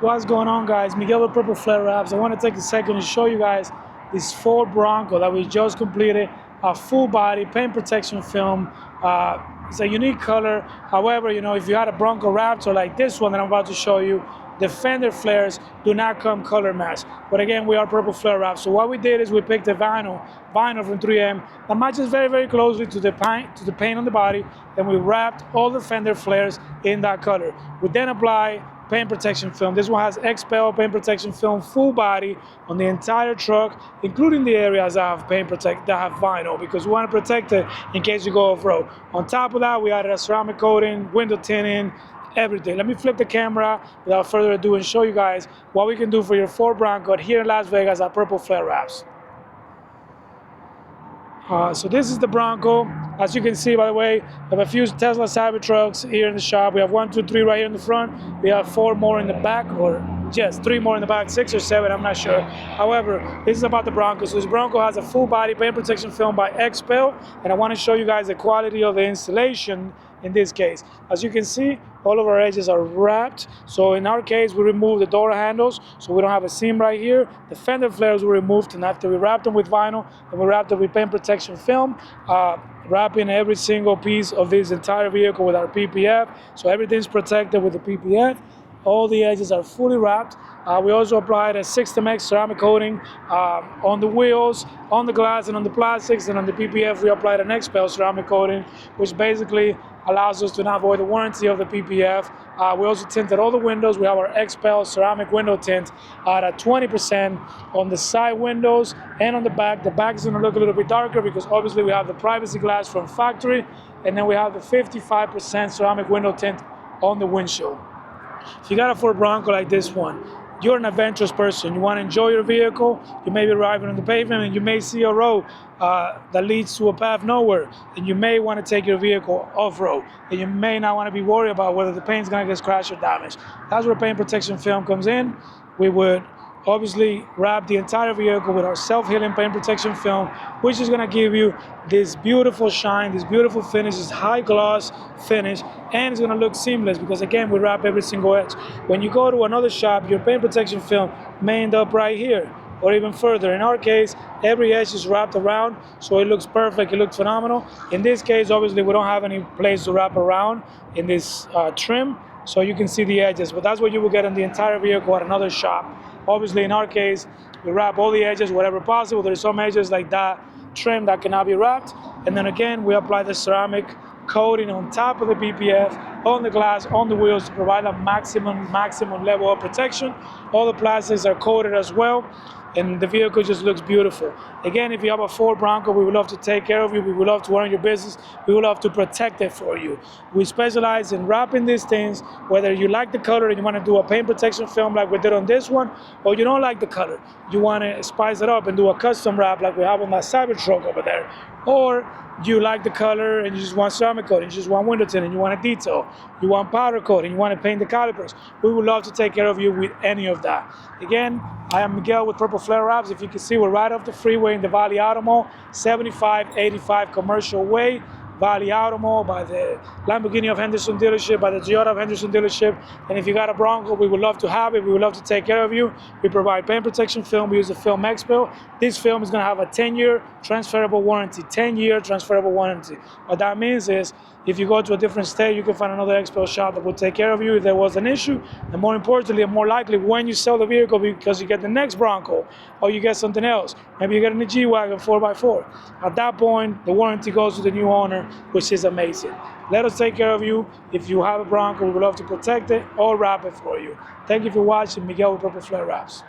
What's going on, guys? Miguel with Purple Flare Wraps. I want to take a second to show you guys this Ford Bronco that we just completed, a full body paint protection film. It's a unique color. However, you know, if you had a Bronco Raptor like this one that I'm about to show you, the fender flares do not come color matched. But again, we are Purple Flare Wraps. So what we did is we picked a vinyl from 3M that matches very, very closely to the paint on the body, and we wrapped all the fender flares in that color. We then apply paint protection film. This one has XPEL paint protection film, full body on the entire truck, including the areas that have that have vinyl, because we want to protect it in case you go off-road. On top of that, we added a ceramic coating, window tinting, everything. Let me flip the camera without further ado and show you guys what we can do for your Ford Bronco here in Las Vegas at Purple Flare Wraps. So this is the Bronco. As you can see, by the way, we have a few Tesla Cybertrucks here in the shop. We have 1, 2, 3 right here in the front. We have 4 more in the back, or yes, 3 more in the back, 6 or 7, I'm not sure. However, this is about the Bronco. So this Bronco has a full body paint protection film by XPEL, and I want to show you guys the quality of the installation in this case. As you can see, all of our edges are wrapped. So in our case, we removed the door handles, so we don't have a seam right here. The fender flares were removed, and after we wrapped them with vinyl, and we wrapped them with paint protection film, wrapping every single piece of this entire vehicle with our PPF. So everything's protected with the PPF. All the edges are fully wrapped. We also applied a 6MX ceramic coating on the wheels, on the glass, and on the plastics. And on the PPF, we applied an XPEL ceramic coating, which basically allows us to not void the warranty of the PPF. We also tinted all the windows. We have our XPEL ceramic window tint at 20% on the side windows and on the back. The back is going to look a little bit darker because obviously we have the privacy glass from factory, and then we have the 55% ceramic window tint on the windshield. If you got a Ford Bronco like this one, you're an adventurous person, you want to enjoy your vehicle, you may be driving on the pavement and you may see a road that leads to a path nowhere, and you may want to take your vehicle off-road, and you may not want to be worried about whether the paint's going to get scratched or damaged. That's where paint protection film comes in. We would obviously wrap the entire vehicle with our self-healing paint protection film, which is going to give you this beautiful shine, this beautiful finish, this high gloss finish, and it's going to look seamless because again, we wrap every single edge. When you go to another shop, your paint protection film may end up right here or even further. In our case, every edge is wrapped around, so it looks perfect, it looks phenomenal. In this case, obviously, we don't have any place to wrap around in this trim, so you can see the edges, but that's what you will get in the entire vehicle at another shop. Obviously, in our case, we wrap all the edges wherever possible. There's some edges like that trim that cannot be wrapped, and then again, we apply the ceramic coating on top of the PPF, on the glass, on the wheels to provide a maximum level of protection. All the plastics are coated as well, and the vehicle just looks beautiful. Again, if you have a Ford Bronco, we would love to take care of you. We would love to run your business. We would love to protect it for you. We specialize in wrapping these things, whether you like the color and you want to do a paint protection film like we did on this one, or you don't like the color. You want to spice it up and do a custom wrap like we have on that Cybertruck over there. Or you like the color and you just want ceramic coating, you just want window tint and you want a detail, you want powder coat and you want to paint the calipers. We would love to take care of you with any of that. Again, I am Miguel with Purple Flare Wraps. If you can see, we're right off the freeway in the Valley Auto Mall, 7585 Commercial Way, Valley Auto Mall, by the Lamborghini of Henderson dealership, by the Toyota of Henderson dealership. And if you got a Bronco, we would love to have it. We would love to take care of you. We provide paint protection film. We use the film XPEL. This film is going to have a 10-year transferable warranty. 10-year transferable warranty. What that means is, if you go to a different state, you can find another XPEL shop that will take care of you if there was an issue. And more importantly, and more likely, when you sell the vehicle, because you get the next Bronco, or you get something else, maybe you get a G-Wagon 4x4. At that point, the warranty goes to the new owner, which is amazing. Let us take care of you. If you have a Bronco, we would love to protect it or wrap it for you. Thank you for watching. Miguel with Purple Flare Wraps.